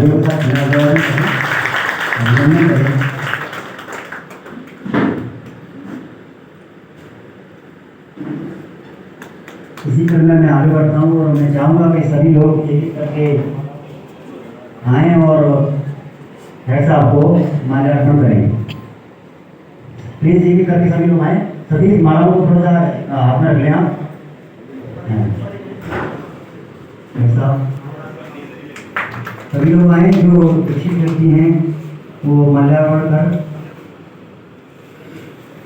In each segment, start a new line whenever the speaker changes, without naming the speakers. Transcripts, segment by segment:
तालियों के साथ अभिनंदन करें। इसी क्रम में मैं आगे बढ़ता हूँ और मैं चाहूँगा कि सभी लोग एक एक करके आएँ और हेड साहब को माल्यार्पण करें। प्लीज एक एक करके सभी लोग आए, सभी मालाओं को थोड़ा सा हाथ में रख लें आप। सभी लोग आए जो इच्छुक व्यक्ति हैं वो माल्यार्पण कर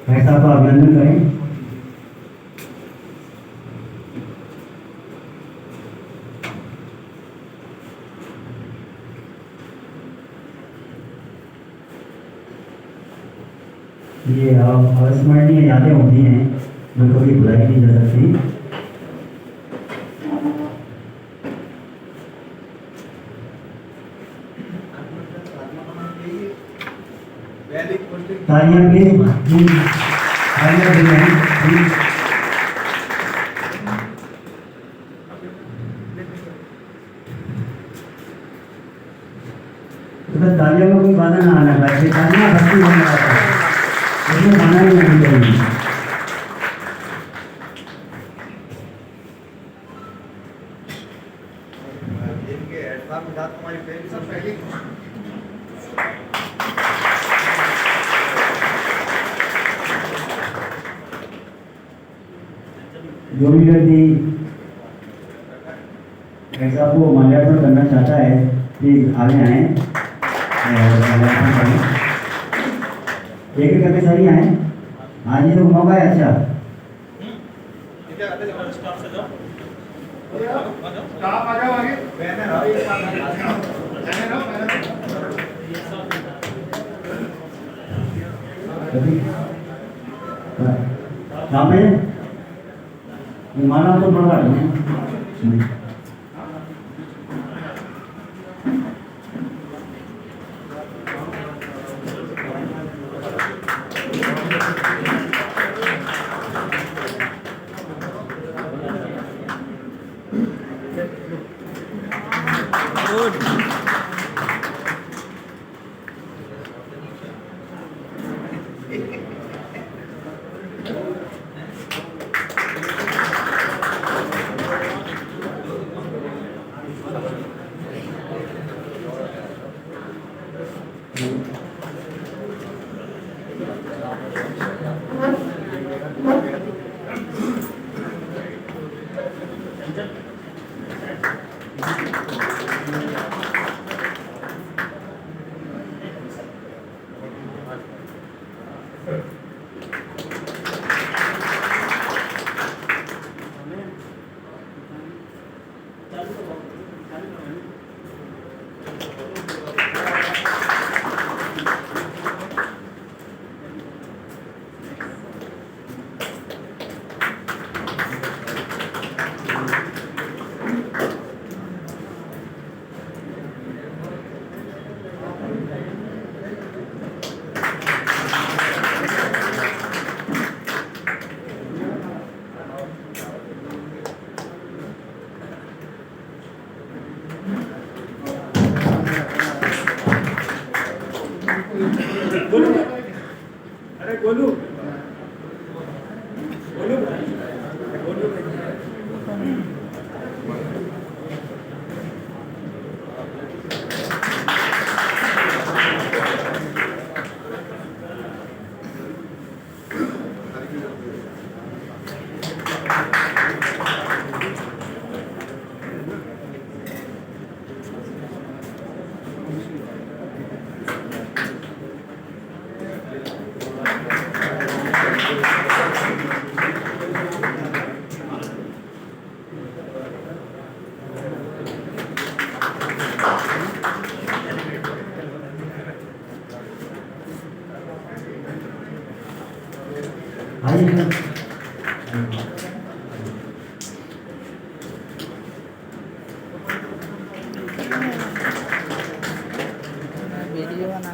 हेड साहब का अभिनंदन करें। ये अविस्मरणीय यादें होती हैं जो कभी भुलाई नहीं जा सकती। तालियां प्लीज, तालियां प्लीज। तो तालियों में कोई बाधा ना आना चाहिए, तालियां भक्ति होने वाला है, उसमें बाधा ही नहीं चाहिए। जो भी व्यक्ति ऐसा को माल्यार्पण करना चाहता है प्लीज आगे आए और माल्यार्पण करें। एक एक करके सही आए। हाँ जी, तो मौका है। अच्छा कहाँ पे माला तो बढ़वा दें।
अरे गोलू
वीडियो बना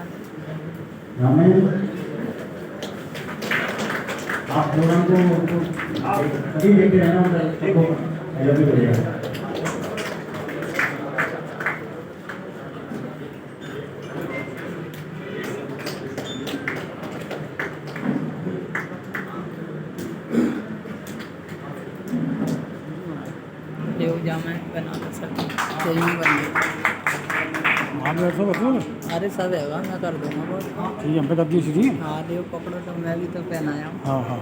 आप प्रोग्राम को अभी देखते रहना, देखो हेलो भी हो जाएगा।
पजामा बनाना सर सही में बन गया।
हाँ मेरे से बच्चों
अरे सब है मैं कर दूंगा बहुत।
ठीक है हम पे कर दी सीधी।
हाँ देखो पकड़ो तो मैं भी तो पहनाया हूँ।
हाँ हाँ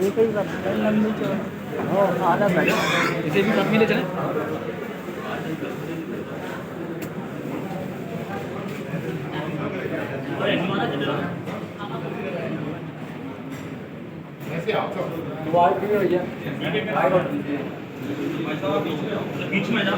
एक ही बात है लंबी चौड़ी आधा बैठ इसे भी साथ में ले चले।
बीच में जा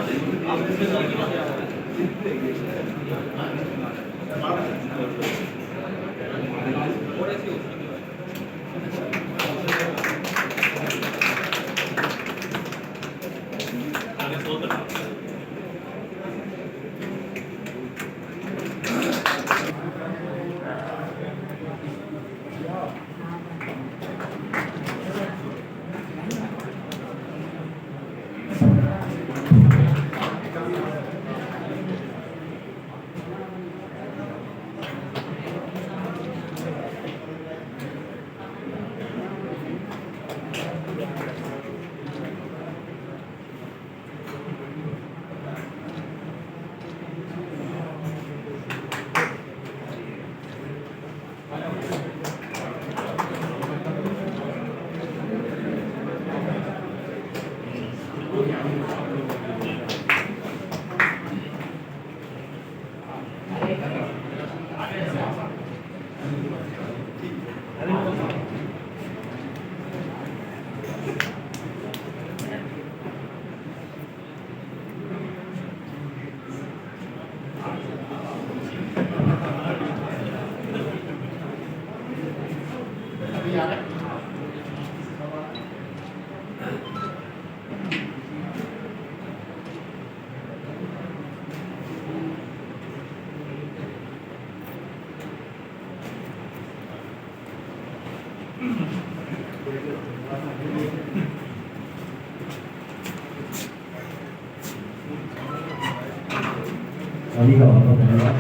अभी का बहुत धन्यवाद।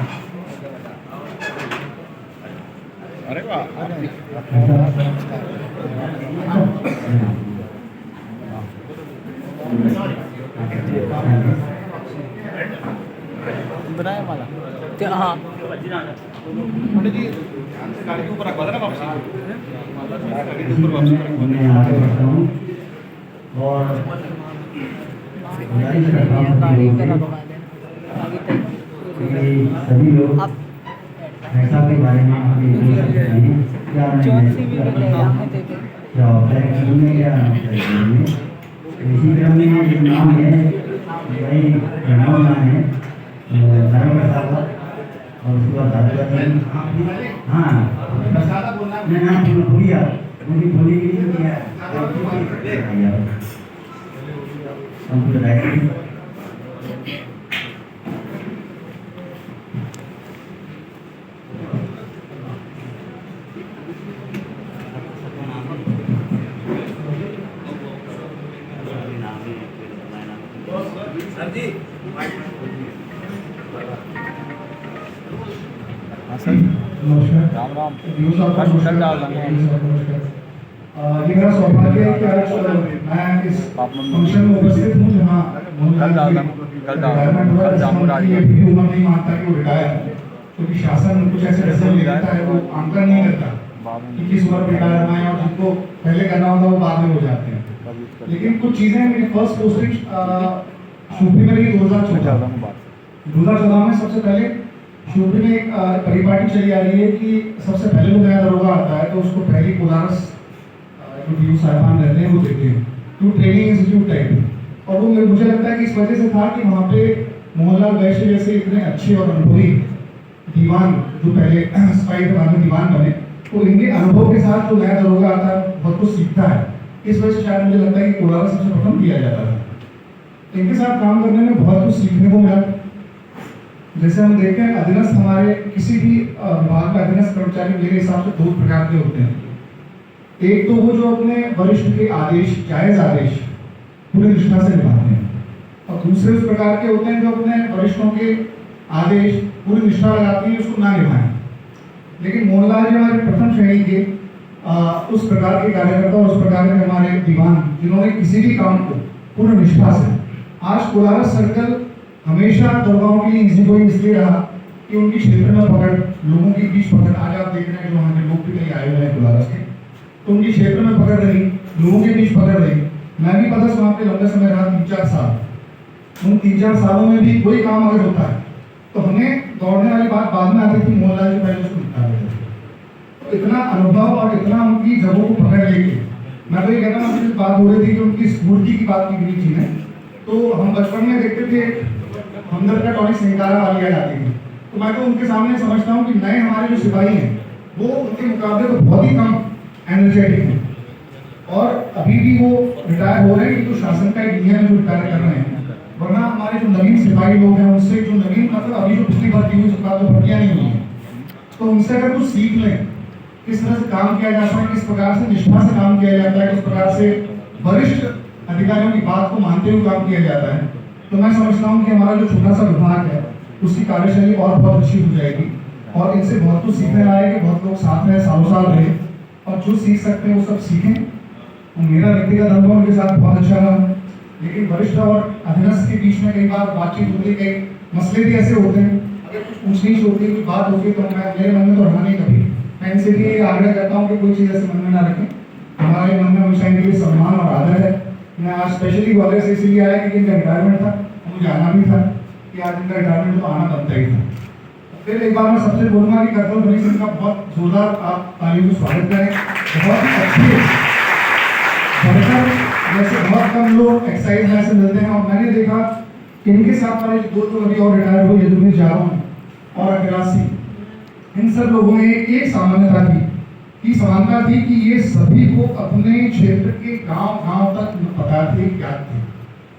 अरे वाह
बनाया वाला क्या? हाँ
मैं आगे बढ़ता हूँ और गुजारिश करता हूँ कि सभी लोग ऐसा के बारे में हमें बोल सकते हैं क्या क्या ऑपरेशन में या ऑपरेशन में इसी क्रम में जो नाम है वही प्रणव नाम है नरम प्रसाद और उसके बाद धातुवादी। हाँ मैं नाम भूलिया मुझे भूली गई है कंप्यूटर राइटिंग
राम राम कल डाल
ये मेरा सौभाग्य है कि आज मैं इस फंक्शन में उपस्थित हूँ जहाँ रिटायरमेंट हुआ है। भी उम्र नहीं मानता कि वो रिटायर है क्योंकि शासन कुछ ऐसे डिसीजन लेता है वो आंकलन नहीं करता कि किस उम्र रिटायर होना है और जिनको पहले करना होता है वो बाद में हो जाते हैं। लेकिन कुछ चीज़ें मेरी फर्स्ट पोस्टिंग शिवपुरी में भी 2014 में सबसे पहले शिवपुरी में एक परिपाटी चली आ रही है कि सबसे पहले जो नया दरोगा आता है तो उसको पहली कोलारस जो डी साहिबान रहते हैं वो देते हैं, तो ट्रेनिंग इंस्टीट्यूट टाइप। और वो मुझे लगता है कि इस वजह से था कि वहाँ पे मोहनलाल वैश्य जैसे इतने अच्छे और अनुभवी दीवान जो पहले सिपाही के बाद में दीवान बने, तो इनके अनुभव के साथ जो नया दरोगा आता है बहुत कुछ सीखता है। इस वजह से शायद मुझे लगता है कि कोलारस सबसे प्रथम किया जाता था। इनके साथ काम करने में बहुत कुछ सीखने को मिला। जैसे हम देखते हैं अधीनस्थ हमारे किसी भी विभाग का अधीनस्थ कर्मचारी मेरे हिसाब से 2 प्रकार के होते हैं। एक तो वो जो अपने वरिष्ठ के आदेश, जायज आदेश पूरी निष्ठा से निभाते हैं, और दूसरे उस प्रकार के होते हैं जो अपने वरिष्ठों के आदेश पूरी निष्ठा लगाती है उसको ना निभाएं। लेकिन मोहनलाल जी हमारे प्रथम श्रेणी के उस प्रकार के कार्यकर्ता और उस प्रकार के हमारे दीवान जिन्होंने किसी भी काम को पूर्ण निष्ठा से, आज कोलारस सर्कल हमेशा दरोगाओं के लिए इजी गोइंग इसलिए रहा कि उनकी क्षेत्र में पकड़, लोगों के बीच पकड़, आज आप देख रहे हैं जो वहाँ के लोग भी कहीं आए हुए हैं कोलारस के, तो उनकी क्षेत्र में पकड़ रही, लोगों के बीच पकड़ रही। मैं भी पदस्थ वहाँ पे लंबे समय रहा, 3-4 साल। उन 3-4 सालों में भी कोई काम अगर होता है तो हमें दौड़ने वाली बात बाद में आती थी, मोहनलाल जी पहले उसको निपटा देते थे। तो इतना अनुभव और इतना उनकी जगहों को पकड़ लेके, मैं तो ये कहता हूँ आपसे बात हो रही थी कि उनकी स्फूर्ति की बात की गई थी ने, तो हम बचपन में देखते थे हमदर्द का टॉनिक सिंगारा वाली आ जाती थी, तो मैं तो उनके सामने समझता हूँ कि नए हमारे जो सिपाही हैं वो उनके मुकाबले तो बहुत ही कम एनर्जेटिक हैं। और अभी भी वो रिटायर हो रहे हैं, तो शासन का एक नियम जो रिटायर कर रहे हैं, वरना हमारे जो नवीन सिपाही लोग हैं उनसे जो नवीन मतलब अभी जो पिछली भर्ती हुई उसके बाद तो भर्तियाँ नहीं हुई हैं, तो उनसे अगर कुछ सीख लें किस तरह से काम किया जाता है, किस प्रकार से निष्ठा से काम किया जाता है, किस प्रकार से वरिष्ठ अधिकारियों की बात को मानते हुए काम किया जाता है, तो मैं समझता हूँ कि हमारा जो छोटा सा विभाग है उसकी कार्यशैली और बहुत अच्छी हो जाएगी। और इनसे बहुत कुछ सीखने लायक है, बहुत लोग साथ में सालों साल रहे और जो सीख सकते हैं वो सब सीखें। मेरा व्यक्तिगत अनुभव उनके साथ बहुत अच्छा रहा, लेकिन वरिष्ठ और अधीनस्थ के बीच में कई बार बातचीत होती है, कई मसले भी ऐसे होते हैं, अगर कुछ पूछ नीच होती है, कुछ बात होती है, तो मेरे मन में तो रहा नहीं कभी। मैं इनसे भी आग्रह करता हूँ कि कोई चीज़ ऐसे मन में ना रखें, हमारे मन में हमेशा इनके लिए सम्मान और आदर है। मैं आज स्पेशली ग्वालियर से इसलिए आया कि इनका रिटायरमेंट था, मुझे आना भी था कि आज इनका रिटायरमेंट तो आना बनता ही था। फिर एक बार मैं सबसे बोलूँगा कि कर्तव्य भरी सिंह का बहुत जोरदार आप तालियों से स्वागत करें। बहुत अच्छे जैसे बहुत कम लोग एक्साइज में ऐसे मिलते हैं, और मैंने देखा कि इनके साथ वाले 2 अभी और रिटायर हुए, यदुवीर जारौन और अखिलासी, इन सब लोगों में एक सामान्यता थी कि ये सभी को अपने क्षेत्र के गांव तक पता थे, ज्ञात थे।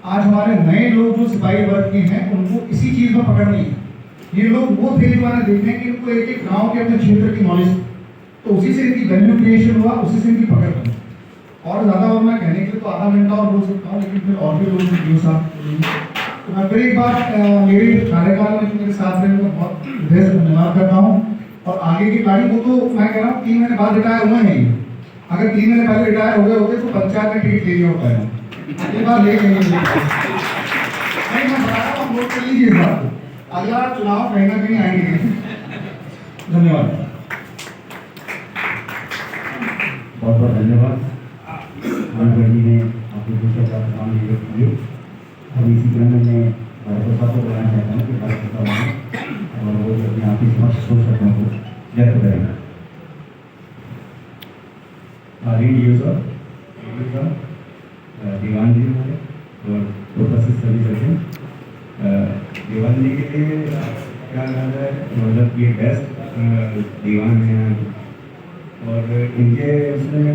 आज हमारे नए लोग जो सिपाही वर्ग के हैं उनको इसी चीज में पकड़ नहीं है। ये लोग वो थे जो मैंने देखे कि इनको एक गांव के अपने क्षेत्र की नॉलेज, तो उसी से इनकी वैल्यू क्रिएशन हुआ, उसी से इनकी पकड़ बनी। और ज़्यादा और मैं कहने के लिए तो आधा घंटा और बोल सकता हूँ, लेकिन फिर और भी लोग वीडियो साथ। तो मैं फिर एक बार मेरे कार्यकाल में मेरे साथ रहने का बहुत हृदय से धन्यवाद करता हूँ। और आगे की गाड़ी को तो मैं कह रहा हूँ 3 महीने बाद रिटायर हुए हैं। अगर 3 महीने पहले रिटायर हो गए होते तो पंचायत में टिकट ले लिया होता है, अगली बार ले लेंगे। नहीं, मैं बता रहा हूँ, वोट कर लीजिए इस बात को, अगला चुनाव कहीं ना कहीं आएंगे। धन्यवाद।
बहुत बहुत धन्यवाद। जी ने अपनी दूसरा तमाम नियुक्त किए। अब इसी क्रम में मैं भारत प्रसाद को बताना चाहता हूँ कि भारत प्रसाद और वो अपने आप ही समक्ष सोच सकता हूँ व्यक्त करेंगे। दीवान जी हमारे और उपस्थित सभी सचिव, दीवान जी के लिए क्या नाम है, मतलब ये बेस्ट दीवान हैं और इनके उसमें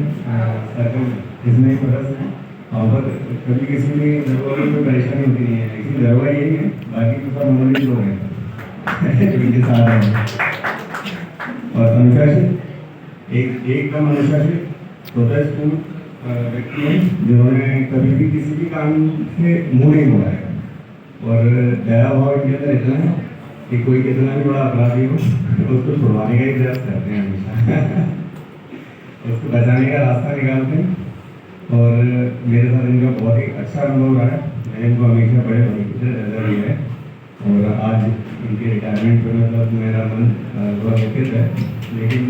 सर्कल इसमें बरस है और कभी किसी भी दरबार में परेशानी होती नहीं है। इसी दरबार यही है, बाकी तो सब नॉलेज लोग हैं इनके साथ हैं। और अनुशासित एकदम अनुशासित स्वतःस्फूर्त व्यक्ति हैं जिन्होंने कभी भी किसी भी काम से मुँह नहीं मोड़ा है। और दया भाव इनके अंदर इतना है कि कोई कितना भी बड़ा अपराधी हो उसको छुड़वाने का ही प्रयास करते हैं हमेशा उसको बचाने का रास्ता निकालते हैं। और मेरे साथ इनका बहुत ही अच्छा अनुभव रहा है, मैंने इनको हमेशा बड़े भरोसे से नजर दिया है। और आज इनके रिटायरमेंट पर मतलब मेरा मन थोड़ा व्यथित है, लेकिन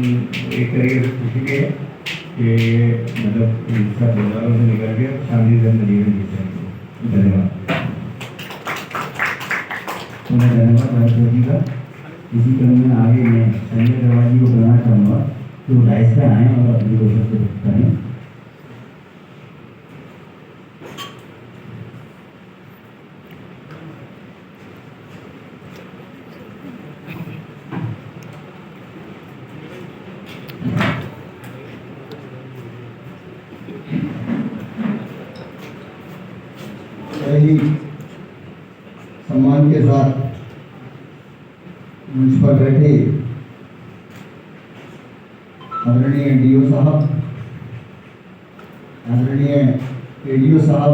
एक तरीके से खुशी के है कि मतलब इन सब बाजारों से निकल के शांति से जीवन जीते हैं। धन्यवाद। उन्हें धन्यवाद भारद्वाजी का। इसी क्रम में आगे मैं संजय अग्रवाल जी को बुलाना चाहूँगा कि वो डाइस पे आएँ और अपनी घोषणा को करें।
ही सम्मान के साथ मंच पर बैठे आदरणीय डीओ साहब, आदरणीय एडीओ साहब,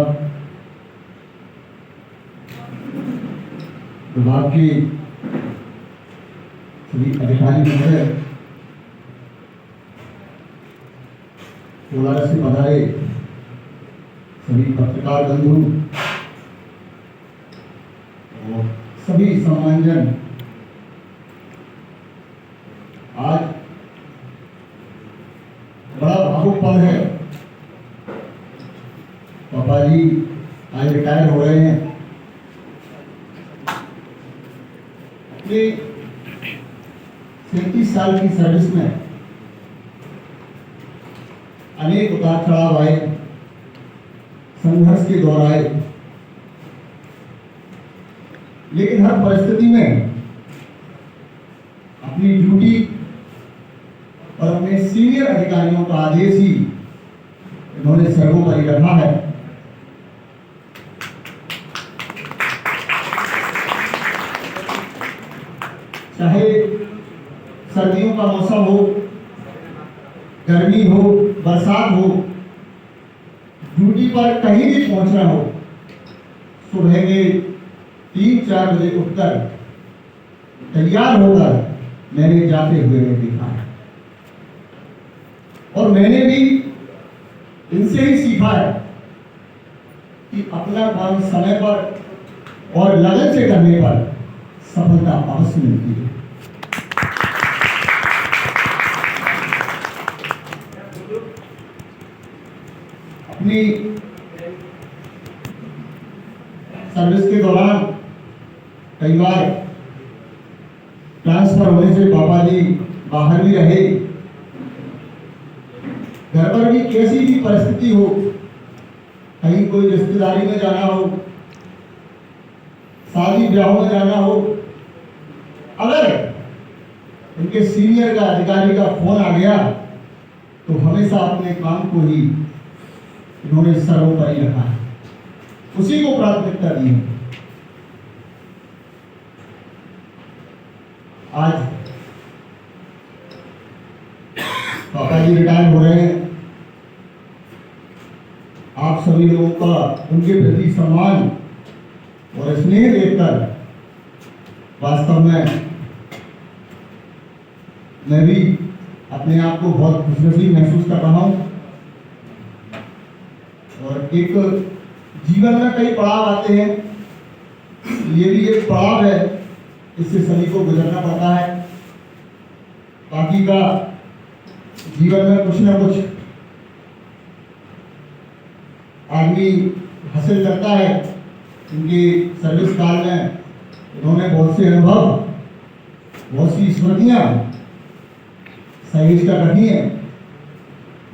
विभाग के सभी अधिकारी महोदय, कोलारस से पधारे सभी पत्रकार बंधु, सभी सम्मानजन, आज बड़ा भावुक पल है। पापा जी आज रिटायर हो रहे हैं। अपने 37 साल की सर्विस में अनेक उतार चढ़ाव आए, संघर्ष के दौर आए, लेकिन हर परिस्थिति में अपनी ड्यूटी और अपने सीनियर अधिकारियों का आदेश ही इन्होंने सर्वोपरि रखा है। चाहे सर्दियों का मौसम हो, गर्मी हो, बरसात हो, ड्यूटी पर कहीं भी पहुंचना हो, सुबह के 3-4 बजे उठकर तैयार होकर मैंने जाते हुए देखा है और मैंने भी इनसे ही सीखा है कि अपना काम समय पर और लगन से करने पर सफलता अवश्य मिलती है। अपनी सर्विस के दौरान कई बार ट्रांसफर होने से पापा जी बाहर भी रहे। घर पर भी कैसी भी परिस्थिति हो, कहीं कोई रिश्तेदारी में जाना हो, शादी ब्याहों में जाना हो, अगर उनके सीनियर का अधिकारी का फोन आ गया तो हमेशा अपने काम को ही इन्होंने सर्वोपरि रखा है, उसी को प्राथमिकता दी है। आज पापा जी रिटायर हो रहे हैं। आप सभी लोगों का उनके प्रति सम्मान और स्नेह देखकर वास्तव में मैं भी अपने आप को बहुत खुशनसीब महसूस कर रहा हूं। और एक जीवन में कई पड़ाव आते हैं, ये भी एक पड़ाव है, इससे सभी को गुजरना पड़ता है। बाकी का जीवन में कुछ ना कुछ आदमी हासिल करता है। उनकी सर्विस काल में उन्होंने बहुत से अनुभव, बहुत सी स्मृतियाँ सहेज कर रखी हैं।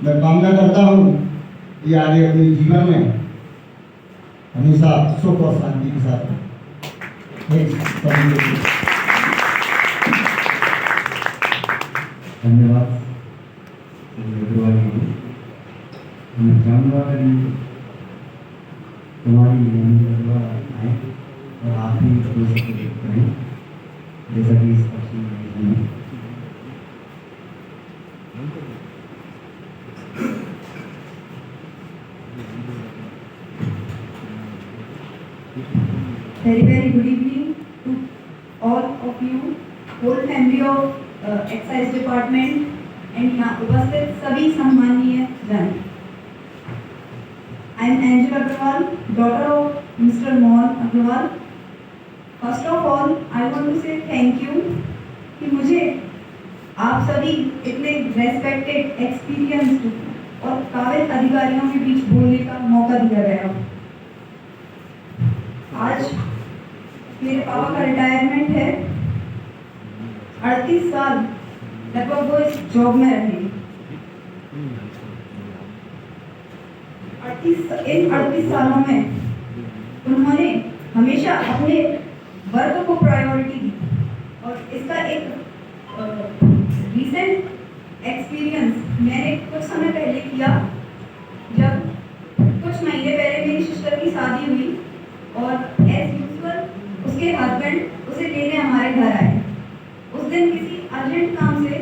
मैं कामना करता हूँ कि आगे अपने जीवन में हमेशा सुख और शांति के साथ
धन्यवाद। मैं चाहूँगा कि तुम्हारी आए और आप भी करें जैसा कि इस पक्ष में
very good evening to all of you, whole family of excise department and यहाँ उपस्थित सभी सम्मानीय जन। I am Angela Agarwal, daughter of Mr. Mohan Agarwal. First of all, I want to say thank you कि मुझे आप सभी इतने रेस्पेक्टेड, एक्सपीरियंस्ड और काबिल अधिकारियों के बीच बोलने का मौका दिया गया। आज मेरे पापा का रिटायर 38 साल लगभग वो इस जॉब में रहे। इन 38 सालों में उन्होंने हमेशा अपने वर्क को प्रायोरिटी दी। और इसका एक रीसेंट एक्सपीरियंस मैंने कुछ समय पहले किया, जब कुछ महीने पहले मेरी सिस्टर की शादी हुई और एज यूजुअल उसके हस्बैंड उसे लेने हमारे घर आए। उस दिन किसी अर्जेंट काम से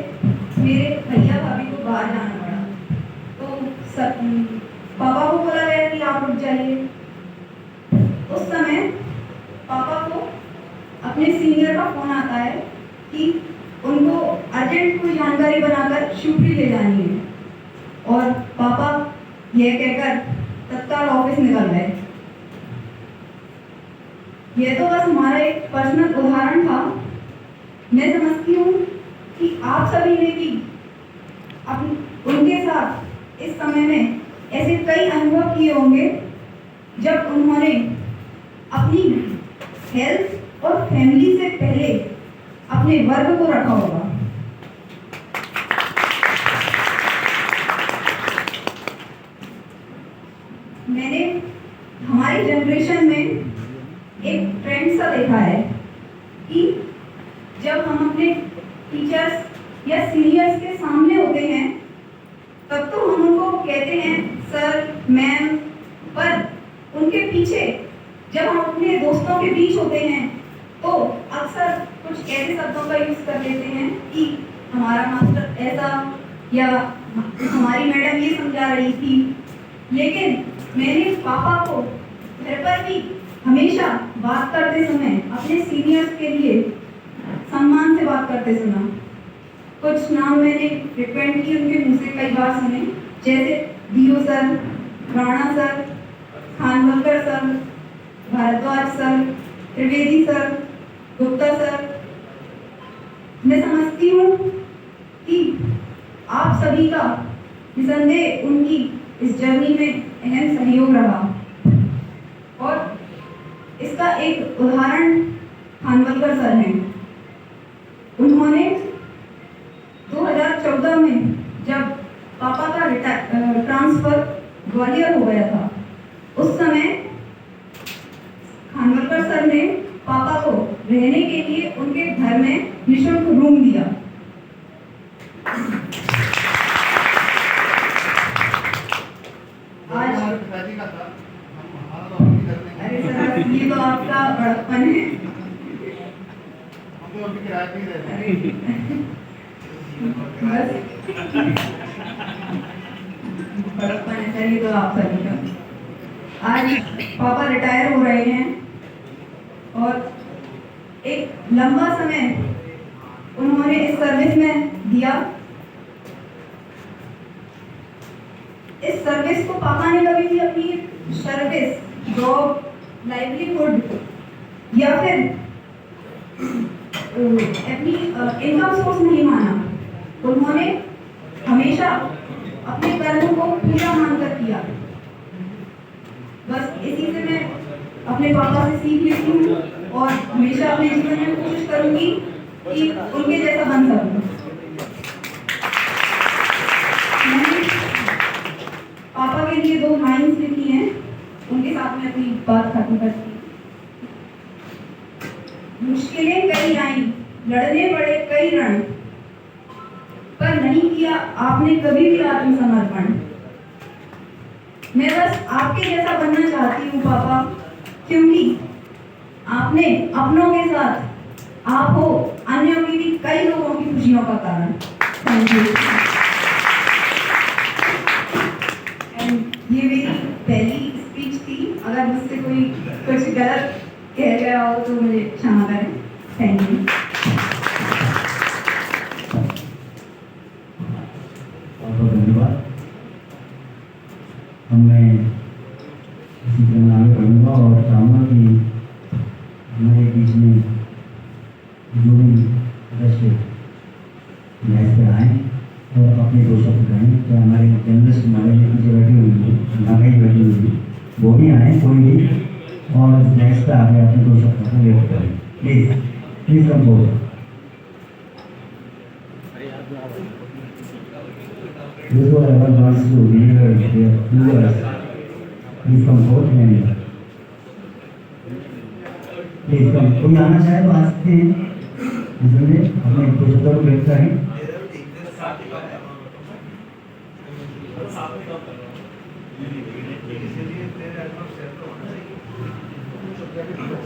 मेरे भैया भाभी को बाहर जाना पड़ा, तो पापा को बोला गया कि आप रुक जाइए। उस समय पापा को अपने सीनियर का फोन आता है कि उनको अर्जेंट कोई जानकारी बनाकर शिवपुरी ले जानी है, और पापा यह कहकर तत्काल ऑफिस निकल गए। यह तो बस हमारा एक पर्सनल उदाहरण था। मैं समझती हूँ कि आप सभी ने भी उनके साथ इस समय में ऐसे कई अनुभव किए होंगे जब उन्होंने अपनी हेल्थ और फैमिली से पहले अपने वर्क को रखा होगा। मैंने हमारी जनरेशन में एक ट्रेंड सा देखा है कि जब हम अपने टीचर्स या सीनियर्स के सामने होते हैं तब तो हम उनको कहते हैं सर मैम, पर उनके पीछे जब हम अपने दोस्तों के बीच होते हैं तो अक्सर कुछ ऐसे शब्दों का यूज कर लेते हैं कि हमारा मास्टर ऐसा या हमारी मैडम ये समझा रही थी। लेकिन मैंने पापा को घर पर भी हमेशा बात करते समय अपने सीनियर्स के लिए सम्मान से बात करते सुना। कुछ नाम मैंने फ्रिक्वेंटली उनके मुंह से कई बार सुने, जैसे DO sir, Rana sir, Khanwalkar sir, Bhardwaj sir, Trivedi sir, Gupta sir. मैं समझती हूँ कि आप सभी का निसंदेह उनकी इस जर्नी में अहम सहयोग रहा, और इसका एक उदाहरण खानवलकर सर हैं। उन्होंने 2014 में जब पापा का ट्रांसफर ग्वालियर हो गया था, उस समय खानवलकर सर ने पापा को रहने के लिए उनके घर में निःशुल्क रूम दिया। आज अरे सर, ये तो आपका बड़प्पन है। बस बड़प्पन है सर, ये तो आप सभी का। आज पापा रिटायर हो रहे हैं और एक लंबा समय उन्होंने इस सर्विस में दिया। इस सर्विस को पापा ने कभी भी अपनी सर्विस, जॉब, लाइवलीहुड या फिर अपनी इनकम सोर्स नहीं माना। उन्होंने हमेशा अपने कर्म को पूरा मानकर किया। बस इसी से मैं अपने पापा से सीख लेती हूँ और हमेशा अपने जीवन में कोशिश करूँगी कि उनके जैसा बन सकूँ। मैंने पापा के लिए 2 लाइन्स लिखी हैं, उनके साथ में अपनी बात खत्म करती हूँ। मुश्किलें कई आई, लड़ने पड़े कई रण, पर नहीं किया आपने कभी भी आत्मसमर्पण। मैं बस आपके जैसा बनना चाहती हूँ पापा, क्योंकि आपने अपनों के साथ आप हो अन्यों की भी कई लोगों की खुशियों का कारण। Thank you. ये मेरी पहली स्पीच थी। अगर मुझसे कोई कुछ गलत कह गया हो तो मुझे क्षमा करें। Thank you.
बहुत धन्यवाद। मैं इसी तरह आगे बढ़ूँगा और चाहूँगा कि हमारे बीच में जो भी सदस्य मैच पर आएँ और अपने 2 शब्द कहें। तो हमारे जर्नलिस्ट हमारे जो बैठी हुई है, नागई बैठी हुई है, वो भी आएँ कोई भी, और मैच पर आगे अपने 2 शब्द को व्यक्त करें। प्लीज़ कम बोलो। whosoever wants to deliver their viewers, please come forth and please come. कोई आना चाहे तो आ सकते हैं, इसमें अपने पुस्तकों को भेजता है।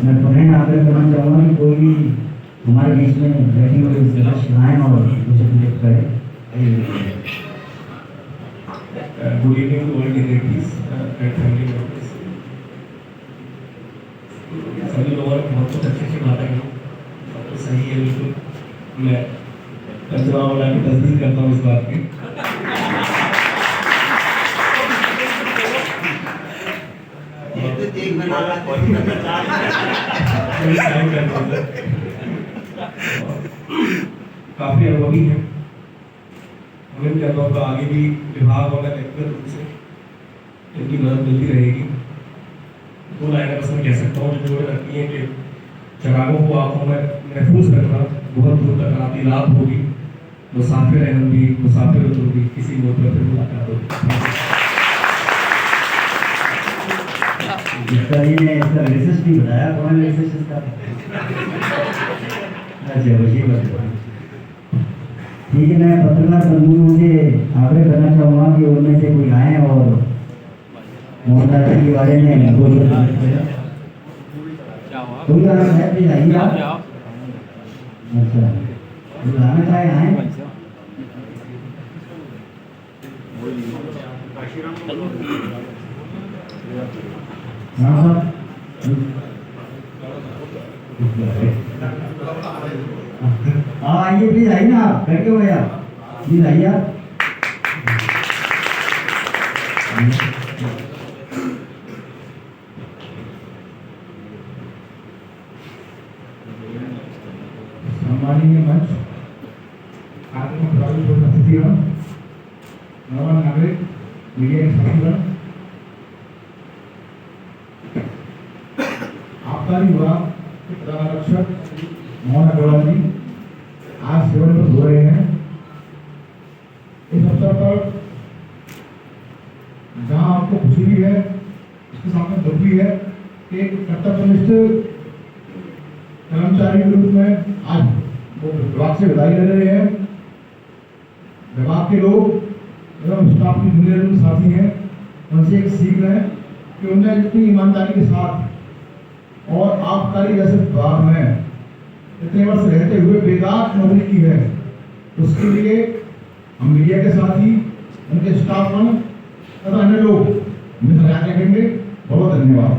मैं पुनः आग्रह करना चाहूँगा कि कोई भी हमारे बीच में बैठे हुए सदस्य आएँ और मुझे प्रेरित करें।
Good evening to all dignitaries and family members. सभी लोगों ने बहुत कुछ अच्छी अच्छी बातें की, सब कुछ सही है बिल्कुल। मैं जवाब वाला की तस्दीक करता हूँ इस बात की। काफी अनुभवी है, हमें भी अनुभव का आगे भी विभाग और व्यक्तिगत रूप से इनकी मदद मिलती रहेगी। दो लाइनें बस मैं कह सकता हूँ जो जोड़े रखती हैं कि चरागों को आंखों में महफूज रखना बहुत दूर तक आती लाभ होगी। मुसाफिर रहम भी, मुसाफिर उतरू भी, किसी मोड़ पर फिर मुलाकात होगी।
जिसका ये ने इसका रिसर्च नहीं बताया, कौन रिसर्च इसका? अच्छा वही बताओ। ठीक है, मैं पत्रकार बंधुओं से आग्रह करना चाहूँगा कि उनमें से कोई आए और मोहनदास जी के बारे में कोई आना चाहे प्लीज आइए आप। अच्छा कोई आना चाहे आए। हाँ आइए प्लीज, आइए ना आप, बैठे हुए आप, प्लीज आइए आप।
सम्मानीय मंच, आत्म प्रभावित अतिथिगण, नवा नागरिक, मीडिया के साथीगण, आबकारी विभाग के प्रधान आरक्षक मोहन अग्रवाल जी आज सेवन पर हो रहे हैं। इस अवसर पर जहां आपको खुशी भी है, इसके सामने दुख भी है कि एक कर्तव्यनिष्ठ कर्मचारी के रूप में आज वो विभाग से विदाई ले रहे हैं। विभाग के लोग एवं स्टाफ के जूनियर साथी हैं, उनसे एक सीख लें कि उन्हें जितनी ईमानदारी के साथ और आबकारी जैसे विभाग में इतने वर्ष रहते हुए बेदाग नौकरी की है, उसके लिए हम मीडिया के साथ ही उनके स्टाफ में तथा अन्य लोग धन्यवाद देंगे। बहुत धन्यवाद।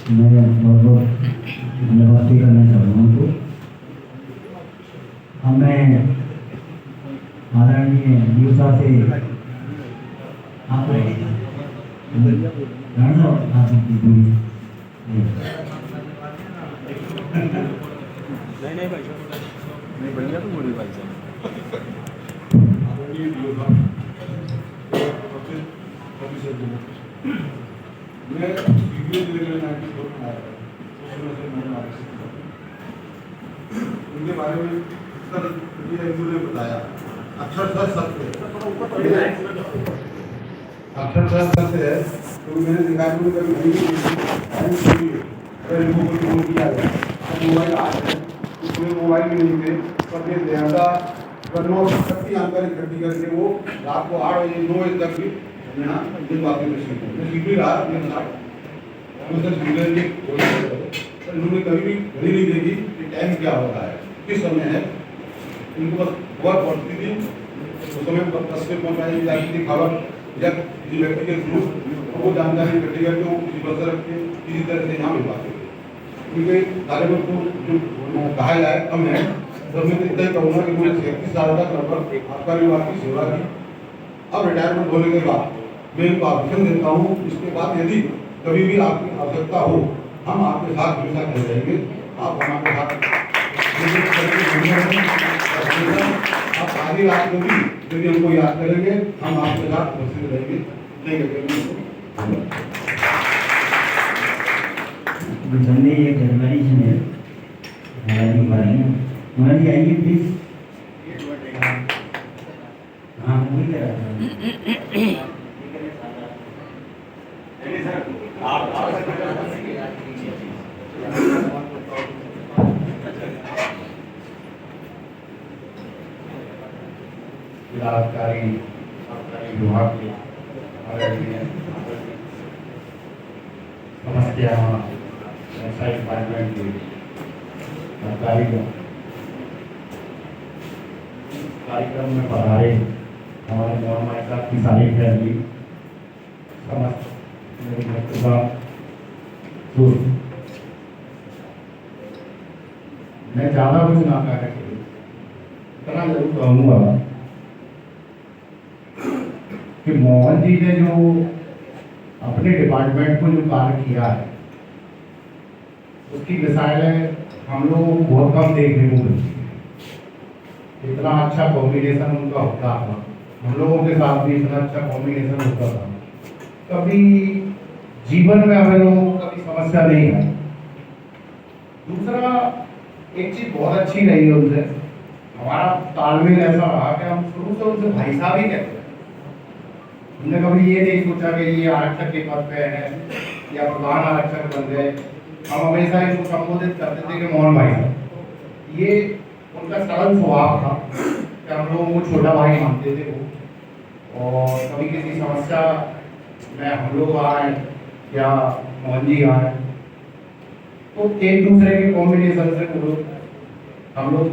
मैं बहुत धन्यवाद भी करना चाहूँगा उनको। हमें आदरणीय यूसा से आप जानना आपकी पूरी
नहीं भाई साहब, नहीं बढ़िया तो बोलिए भाई साहब।
मैं वीडियो डिलीवरी में उनके बारे में सर ने बताया अक्षरशः सत्य है। तो मैंने देखा कि कभी लोगों को फोन किया गया, मोबाइल आ गए, उसमें मोबाइल में नहीं थे, पर मैं लिहाजा 9 तक की जानकारी इकट्ठी करके वो रात को 8 बजे 9 बजे तक भी यहाँ दिन वापस मैं रहा मेरे साथ उन्होंने कभी भी घड़ी नहीं देखी कि टाइम क्या हो रहा है, किस समय है। इनको बस खबर पड़ती थी, उस समय बस में पहुँचाई जाती थी खबर या किसी व्यक्ति के थ्रू, वो जानकारी इकट्ठी करके वो किसी बस रख के किसी तरह से यहाँ मिलवाते थे। क्योंकि कार्यक्रम को जो कहा जाए कम है, तो मैं इतना ही कहूँगा कि मुझे 36 साल तक लगभग आबकारी विभाग की सेवा की। अब रिटायरमेंट होने के बाद मैं इनको आवेदन देता हूँ, इसके बाद यदि कभी भी आपकी आवश्यकता हो हम आपके साथ हमेशा खड़े रहेंगे। आप हमारे साथ आप आगे रात को भी यदि हमको याद करेंगे हम आपके साथ उपस्थित रहेंगे।
जनवरी है, मोहन जी आइए प्लीज। हाँ वही कह रहा था।
जिलाधिकारी विभाग के समस्या व्यवसाय डिपार्टमेंट के अधिकारी कार्यक्रम में पधारे हमारे मोहन भाई साहब की सारी फैमिली समस्त मेरी महत्वपूर्ण दोस्त। मैं ज़्यादा कुछ ना कह रही, इतना जरूर कहूँगा कि मोहन जी ने जो अपने डिपार्टमेंट को जो कार्य किया है उसकी मिसाइलें हम लोगों को बहुत कम देखने को मिलती है। इतना अच्छा कॉम्बिनेशन उनका होता था, हम लोगों के साथ भी इतना अच्छा कॉम्बिनेशन होता था। कभी जीवन में हमें लोगों को कभी समस्या नहीं है। दूसरा एक चीज बहुत अच्छी रही है उनसे, हमारा तालमेल ऐसा रहा कि हम शुरू से उनसे भाई साहब ही कहते हैं। हमने कभी ये नहीं सोचा कि ये आरक्षक के पद पे है या प्रधान आरक्षक बन गए। हम हमेशा इनको संबोधित करते थे कि मोहन भाई साहब। ये उनका सरल स्वभाव था कि हम लोगों को छोटा भाई मानते थे वो, और कभी किसी समस्या में हम लोग आए या मोहन जी आए तो एक दूसरे के कॉम्बिनेशन से हम लोग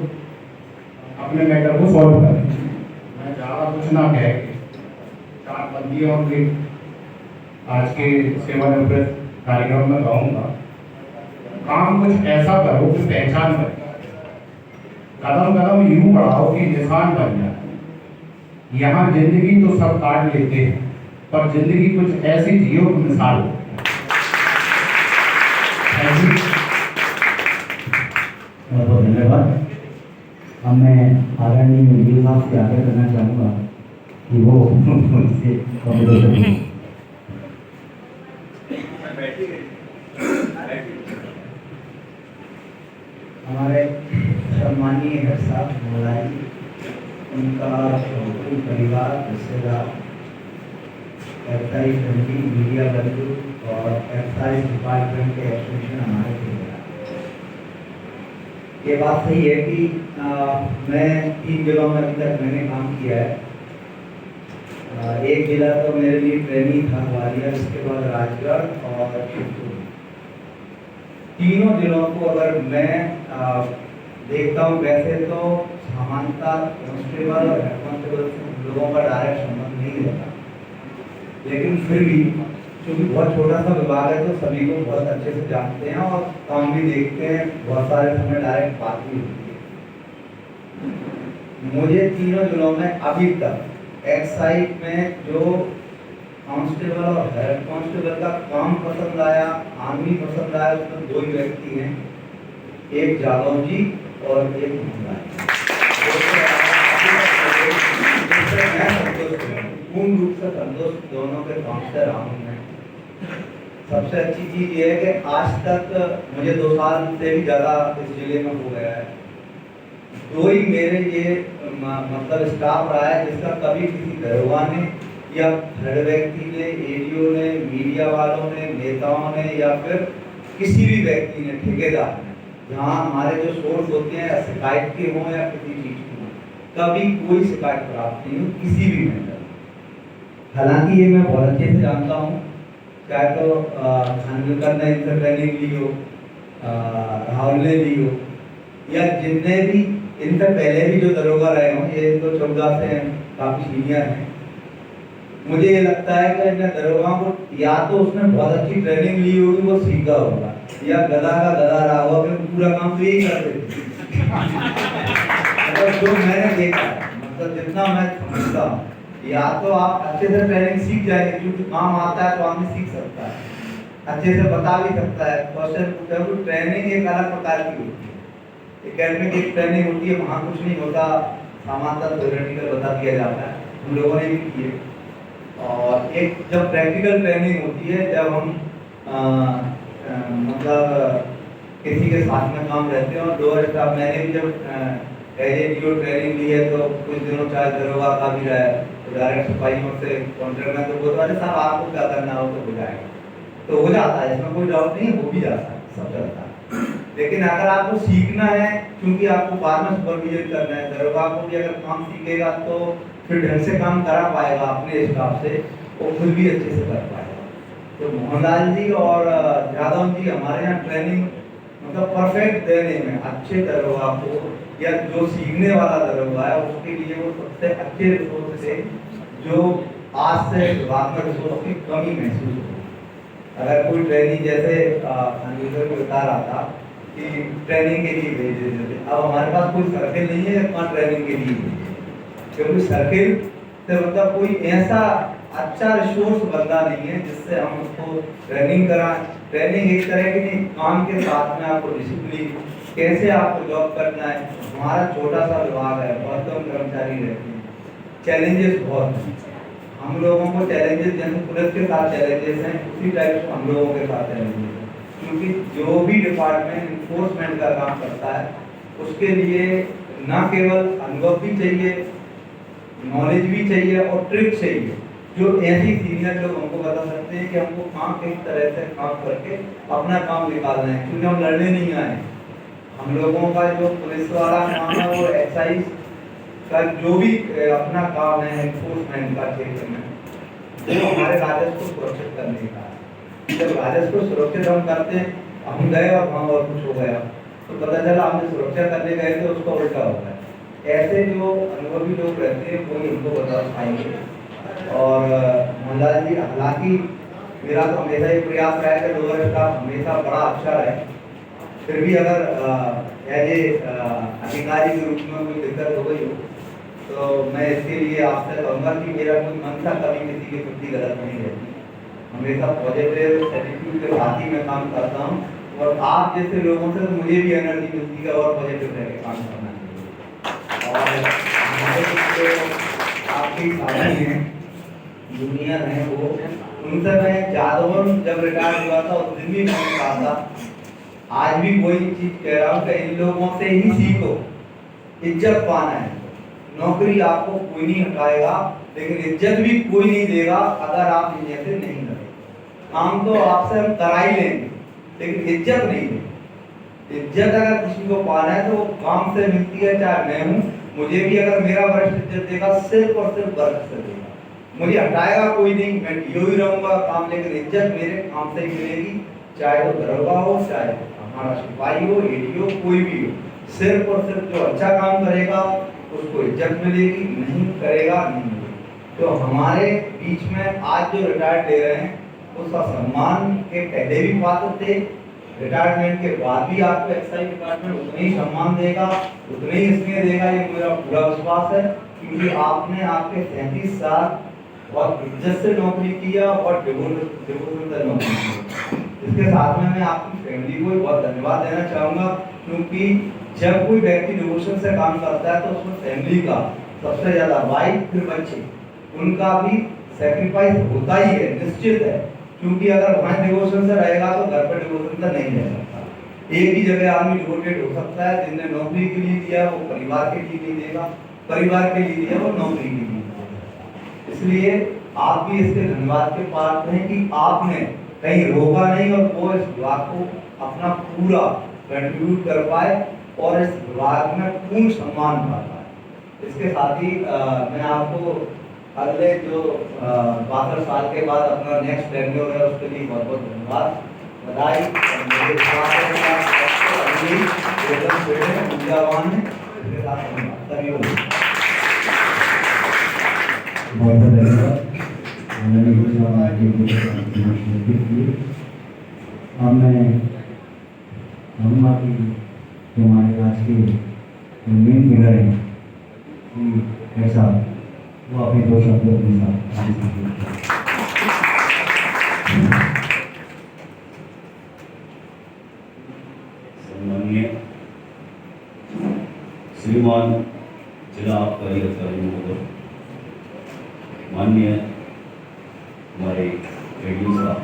अपने मैटर को सॉल्व करें। मैं ज़्यादा कुछ ना कह के चार बंदियों के आज के सेवानिवृत्त कार्यक्रम में कहूँगा, काम कुछ ऐसा करो कि पहचान बने, कदम कदम यूं बढ़ाओ कि निशान बन जाए। यहाँ जिंदगी तो सब काट लेते हैं पर जिंदगी कुछ ऐसी जियो की मिसाल हो।
बहुत धन्यवाद। अब मैं आदरणीय वीडियो साहब से आग्रह करना चाहूँगा कि वो उनसे कॉम्बिनेशन हमारे सम्मानीय हेड साहब महोदय, उनका पूर्ण परिवार, रिश्तेदार, एक्साइज कमेटी, मीडिया बंधु और एक्साइज डिपार्टमेंट के एसोसिएशन हमारे थे। ये बात सही है कि मैं 3 जिलों में अभी तक मैंने काम किया है। एक जिला तो मेरे लिए ट्रेनिंग था ग्वालियर, उसके बाद राजगढ़ और चित्तौड़। तीनों जिलों को अगर मैं देखता हूँ वैसे तो सामान्यतः कांस्टेबल और हेड कांस्टेबल से लोगों का डायरेक्ट संबंध नहीं रहता, लेकिन फिर भी क्योंकि बहुत छोटा सा विभाग है तो सभी को बहुत अच्छे से जानते हैं और काम भी देखते हैं, बहुत सारे समय डायरेक्ट बात भी होती है। मुझे तीनों जिलों में अभी तक एक्साइज में जो कांस्टेबल और हेड कांस्टेबल का काम पसंद आया, आदमी पसंद आया, उसमें 2 ही व्यक्ति हैं, एक जादव जी और एक पूर्ण रूप से संतुष्ट दोनों के काम से रहा हूँ मैं। सबसे अच्छी चीज ये है कि आज तक मुझे 2 साल से भी ज्यादा इस जिले में हो गया है, 2 ही मेरे ये मतलब स्टाफ रहा है जिसका कभी किसी दरोगा ने या थर्ड व्यक्ति ने, एडीओ ने, मीडिया वालों ने, नेताओं ने या फिर किसी भी व्यक्ति ने, ठेकेदार ने, जहाँ हमारे जो सोर्स होते हैं शिकायत के हों या किसी चीज की हों, कभी कोई शिकायत प्राप्त नहीं हुई किसी भी मैटर। हालांकि ये मैं बहुत अच्छे से जानता हूँ, चाहे तो खानविलकर ने इनसे ट्रेनिंग ली हो, राहुल ने ली हो, या जितने भी इनसे पहले भी जो दरोगा रहे हों, ये तो 14 से काफ़ी सीनियर हैं। मुझे ये लगता है कि इन दरोगा को या तो उसने बहुत अच्छी ट्रेनिंग ली होगी, वो सीखा होगा, या गधा का गधा रहा होगा कि पूरा काम तो यही करते थे। मतलब जो मैंने देखा है, मतलब जितना मैं समझता हूँ, या तो आप अच्छे से ट्रेनिंग सीख जाएंगे, क्योंकि काम आता है तो आदमी सीख सकता है, अच्छे से बता भी सकता है। क्वेश्चन पूछा तो ट्रेनिंग एक अलग प्रकार की होती है, एकेडमिक एक ट्रेनिंग होती है, वहाँ कुछ नहीं होता, सामान्यतः थ्योरेटिकल बता दिया जाता है, हम लोगों ने भी किए। और एक जब प्रैक्टिकल ट्रेनिंग होती है, जब हम मतलब किसी के साथ में काम रहते हैं और 2 स्टाफ, मैंने भी जब
एजेडीओ ट्रेनिंग ली है तो कुछ दिनों चाहे दरोगा का भी रहा है तो डायरेक्ट सिपाहियों से कॉन्ट्रैक्ट में तो बोलते अरे साहब आपको क्या करना हो तो हो जाएगा, तो हो जाता है, इसमें कोई डाउट नहीं है, हो भी जाता है, सब चलता है। लेकिन अगर आपको सीखना है, क्योंकि आपको बाद में सुपरविजन करना है, दरोगा को भी अगर काम सीखेगा तो फिर ढंग से काम करा पाएगा अपने स्टाफ से, वो खुद भी अच्छे से कर पाएगा। तो मोहनलाल जी और यादव जी हमारे यहाँ ट्रेनिंग मतलब परफेक्ट देने में, अच्छे दरोगा को या जो सीखने वाला दरोगा है उसके लिए वो सबसे अच्छे रिसोर्स थे, जो आज से विभाग में रिसोर्स की कमी महसूस हो। अगर कोई ट्रेनिंग जैसे अनिल को बता रहा था कि ट्रेनिंग के लिए भेज देते थे, अब हमारे पास कोई सर्किल नहीं है कहाँ ट्रेनिंग के लिए भेजे, क्योंकि सर्किल से मतलब कोई ऐसा अच्छा रिसोर्स बंदा नहीं है जिससे हम उसको ट्रेनिंग कराएं। ट्रेनिंग एक तरह की नहीं, काम के साथ में आपको डिसिप्लिन कैसे आपको जॉब करना है। हमारा छोटा सा विभाग है, बहुत कम कर्मचारी रहते हैं, चैलेंजेस बहुत हैं। हम लोगों को चैलेंजेस जैसे पुलिस के साथ चैलेंजेस हैं उसी टाइप से हम लोगों के साथ चैलेंजेस हैं, क्योंकि जो भी डिपार्टमेंट इन्फोर्समेंट का काम करता है उसके लिए न केवल अनुभव भी चाहिए, नॉलेज भी चाहिए और ट्रिक चाहिए, जो ऐसी सीनियर लोग हमको बता सकते हैं कि हमको काम किस तरह से काम करके अपना काम निकालना है, क्योंकि हम लड़ने नहीं आए। हम लोगों का जो पुलिस वाला काम है वो एक्साइज का जो भी अपना काम है एनफोर्समेंट का क्षेत्र में, वो हमारे राजस्व को सुरक्षित करने का है। जब राजस्व को सुरक्षित हम करते हैं, हम गए और वहाँ और कुछ हो गया तो पता चला हमने सुरक्षा करने गए थे उसका उल्टा होता है। ऐसे जो अनुभवी लोग रहते हैं कोई उनको बता पाएंगे। और मोहनलाल जी, हालांकि मेरा तो हमेशा ही प्रयास रहा है कि लोअर स्टाफ हमेशा बड़ा अच्छा रहे, फिर भी अगर एज ए अधिकारी के रूप में कोई दिक्कत हो गई हो तो मैं इसके लिए आपसे कहूँगा कि मेरा कोई मनसा कभी किसी के प्रति गलत नहीं रहती, हमेशा पॉजिटिव एटीट्यूड के साथ ही मैं काम करता हूँ। और आप जैसे लोगों से तो मुझे भी एनर्जी मिलती है और पॉजिटिव रह के काम करना चाहिए। और हमारे आपकी साथी हैं दुनिया है वो, उनसे मैं जादवन जब रिटायर हुआ था उस दिन भी मैंने कहा था, आज भी वही चीज कह रहा हूँ कि इन लोगों से ही सीखो, इज्जत पाना है। नौकरी आपको कोई नहीं हटाएगा, लेकिन इज्जत भी कोई नहीं देगा अगर आप इनसे नहीं करें। काम तो आपसे हम करा ही लेंगे, लेकिन इज्जत नहीं देंगे। इज्जत अगर किसी को पाना है तो वो काम से मिलती है, चाहे मैं हूँ, मुझे भी अगर मेरा वरिष्ठ इज्जत देगा सिर्फ और सिर्फ वर्क से देगा, मुझे हटाएगा कोई नहीं, मैं ढीलो ही रहूंगा काम, लेकिन इज्जत मेरे काम से ही मिलेगी, चाहे वो दरोगा हो, चाहे हमारा सिपाही हो, एडीओ, कोई भी हो। सिर्फ और सिर्फ जो अच्छा काम करेगा उसको इज्जत मिलेगी, नहीं करेगा नहीं मिलेगी। तो हमारे बीच में आज जो रिटायर्ड ले रहे हैं उसका सम्मान के पहले भी पात्र थे, रिटायरमेंट के बाद भी आपको एक्साइज डिपार्टमेंट उतना ही सम्मान देगा, उतना ही इसमें देगा, ये मेरा पूरा विश्वास है। क्योंकि आपने आपके 33 साल बहुत इज्जत से नौकरी किया और डिवोशन से नौकरी की। इसके साथ में मैं आपकी फैमिली को बहुत धन्यवाद देना चाहूँगा, क्योंकि जब कोई व्यक्ति डिवोशन से काम करता है तो उसमें फैमिली का सबसे ज़्यादा, वाइफ फिर बच्चे, उनका भी सेक्रीफाइस होता ही है, निश्चित है। क्योंकि अगर वहाँ डिवोशन से रहेगा तो घर पर डिवोशन से नहीं रह सकता। एक ही जगह आदमी डिवोटेड हो सकता है, जिसने नौकरी के लिए दिया वो परिवार के लिए नहीं देगा, परिवार के लिए दिया वो नौकरी के लिए देगा। इसलिए आप भी इसके धन्यवाद के पात्र हैं कि आपने कहीं रोका नहीं और वो इस विभाग को अपना पूरा कंट्रीब्यूट कर पाए और इस विभाग में पूर्ण सम्मान पा पाए। इसके साथ ही मैं आपको अगले जो 62 साल के बाद अपना नेक्स्ट टेन्योर है उसके लिए बहुत बहुत धन्यवाद, बधाई।
अब मैं कहूँगा कि जो हमारे आज के मेन फिगर हैं कि ऐसा वो अपने दो शब्दों के साथ
सम्माननीय श्रीमान जिला आबकारी अधिकारी महोदय, माननीय हमारे रेडियो साहब,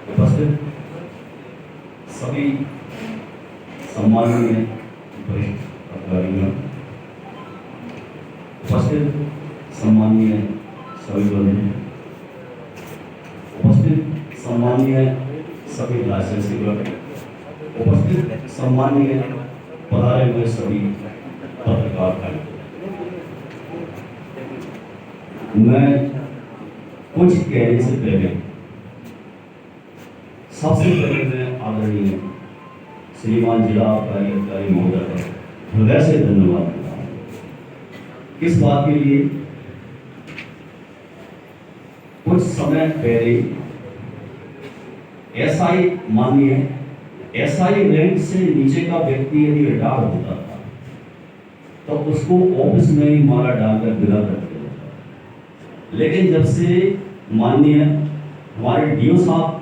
उपस्थित सभी सम्माननीय वरिष्ठ अधिकारियों, उपस्थित सम्माननीय सभी बंधु, उपस्थित सम्माननीय सभी लाइसेंसी वर्ग, उपस्थित सम्माननीय पधारे हुए सभी पत्रकार भाई, मैं कुछ कहने से पहले सबसे पहले मैं आदरणीय श्रीमान जिला आबकारी अधिकारी महोदय का हृदय से धन्यवाद करता हूँ। किस बात के लिए? कुछ समय पहले एसआई माननीय एसआई रैंक से नीचे का व्यक्ति यदि रिटायर होता था तो उसको ऑफिस में ही मारा डालकर विदा कर दिया जाता। लेकिन जब से माननीय हमारे डीओ साहब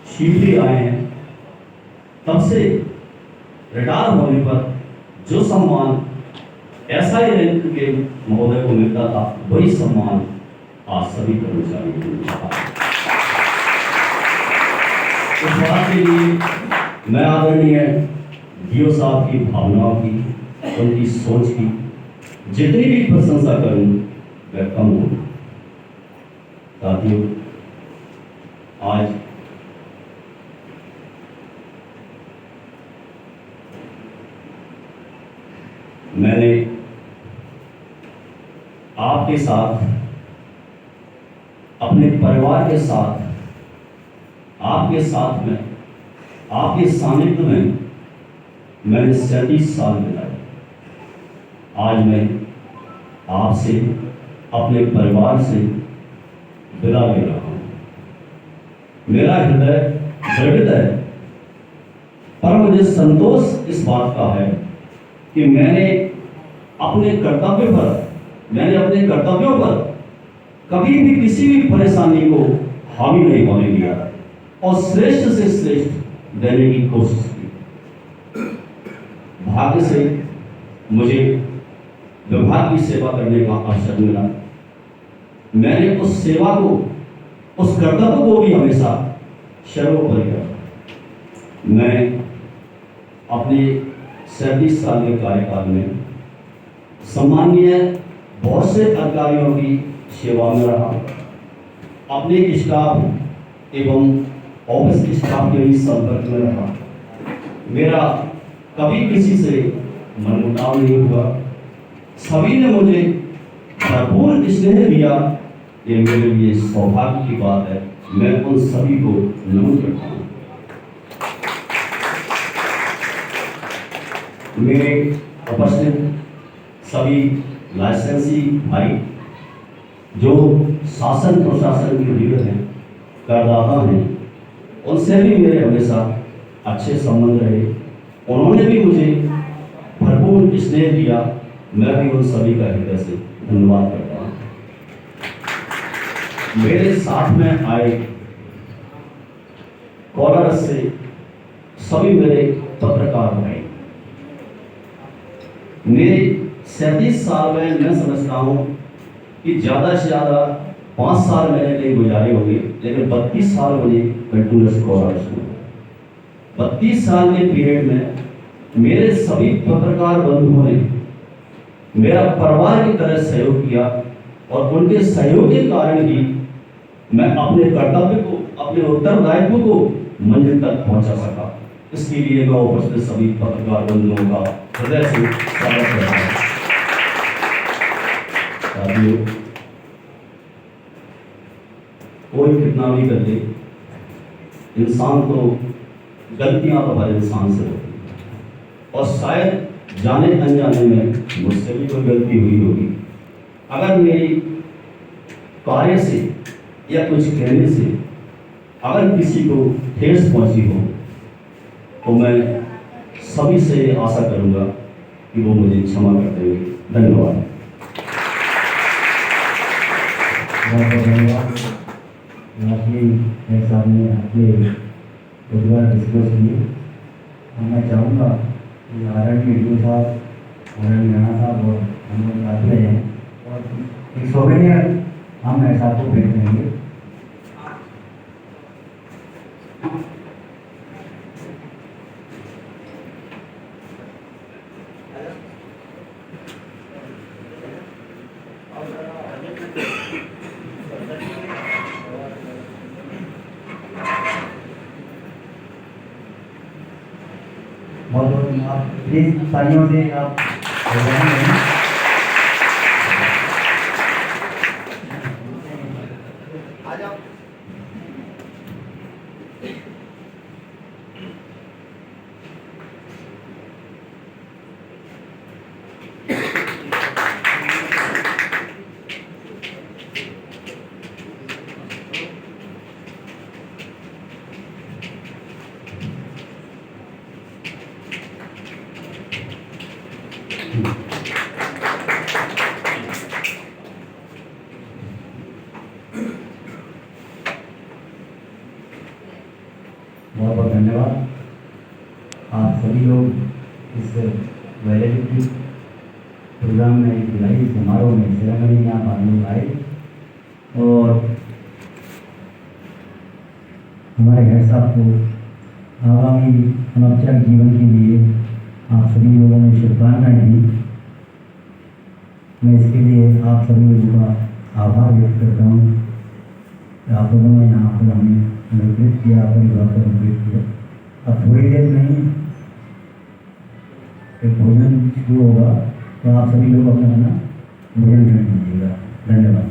शीघ्र आए हैं, तब से रिटायर होने पर जो सम्मान एसआई रैंक के महोदय को मिलता था, वही सम्मान आज सभी कर्मचारियों को मिलता है। इस बात के लिए मैं आदरणीय डीओ साहब की भावनाओं की, उनकी सोच की जितनी भी प्रशंसा करूं वह कम हो। साथियों, आज मैंने आपके साथ, अपने परिवार के साथ, आपके साथ में, आपके सानिध्य में मैंने 37 साल बिताए। आज मैं आपसे, अपने परिवार से विदा ले रहा हूं। मेरा हृदय द्रवित है, पर मुझे संतोष इस बात का है कि मैंने अपने कर्तव्यों पर कभी भी किसी भी परेशानी को हावी नहीं होने दिया और श्रेष्ठ से श्रेष्ठ देने की कोशिश की। भाग्य से मुझे विभाग की सेवा करने का अवसर मिला। मैंने उस सेवा को, उस कर्तव्य को भी हमेशा सर्वोपरि रखा। मैं अपने 37 साल के कार्यकाल में सम्माननीय बहुत से अधिकारियों की सेवा में रहा। अपने स्टाफ एवं ऑफिस स्टाफ के भी संपर्क में रहा। मेरा कभी किसी से मनमुटाव नहीं हुआ। सभी ने मुझे भरपूर स्नेह दिया। ये मेरे लिए सौभाग्य की बात है। मैं उन सभी को नमन करता हूँ। मेरे उपस्थित सभी लाइसेंसी भाई, जो शासन प्रशासन के लीडर हैं, करदाता हैं, उनसे भी मेरे हमेशा अच्छे संबंध रहे। उन्होंने भी मुझे भरपूर स्नेह दिया। मैं भी उन सभी का हृदय से धन्यवाद करता हूँ। मेरे साथ में आए कॉलर से सभी मेरे पत्रकार भाई, मेरे 37 साल में मैं समझता हूँ कि ज़्यादा से ज़्यादा 5 साल मैंने कहीं गुजारे होंगे, लेकिन 32 साल मुझे कंटिन्यूस कॉलर्स हुए। 32 साल के पीरियड में मेरे सभी पत्रकार बंधुओं ने मेरा परिवार की तरह सहयोग किया और उनके सहयोग के कारण ही मैं अपने कर्तव्य को, अपने उत्तरदायित्व को मंजिल तक पहुंचा सका। इसके लिए मैं उपस्थित सभी पत्रकार बंधुओं का हृदय से स्वागत करता हूं। साथियों, कोई कितना भी कर ले, इंसान तो गलतियां तो हर इंसान से होती है और शायद जाने अनजाने में मुझसे भी कोई गलती हुई होगी। अगर मेरी कार्य से या कुछ कहने से अगर किसी को ठेस पहुंची हो तो मैं सभी से आशा करूंगा कि वो मुझे क्षमा कर देंगे। धन्यवाद।
सामने आपके रोजगार डिस्कस किए। मैं चाहूँगा कि आदरणीय डीओ साहब, आदरणीय राणा साहब और हम लोग आते हैं और एक सोवेनियर हम ऐसा को भेज देंगे। बहुत बहुत आप प्लीज तालियों से आप बहुत बहुत धन्यवाद। आप सभी लोग इस वैलेडिटी प्रोग्राम में जुलाई समारोह में सेरेमनी में आप लोग आए और हमारे हेड साहब को आगामी अनौपचारिक जीवन के लिए आप सभी लोगों ने शुभकामनाएं दी। मैं इसके लिए आप सभी लोगों का आभार व्यक्त करता हूँ। आप लोगों ने यहाँ पर हमें अनुग्रहित किया, परिवार को अनुग्रहित किया। अब थोड़ी देर में ही एक भोजन शुरू होगा, तो आप सभी लोग अपना अपना भोजन ग्रहण कीजिएगा। धन्यवाद।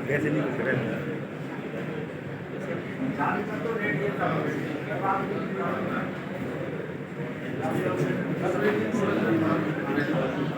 कैसे नहीं कुछ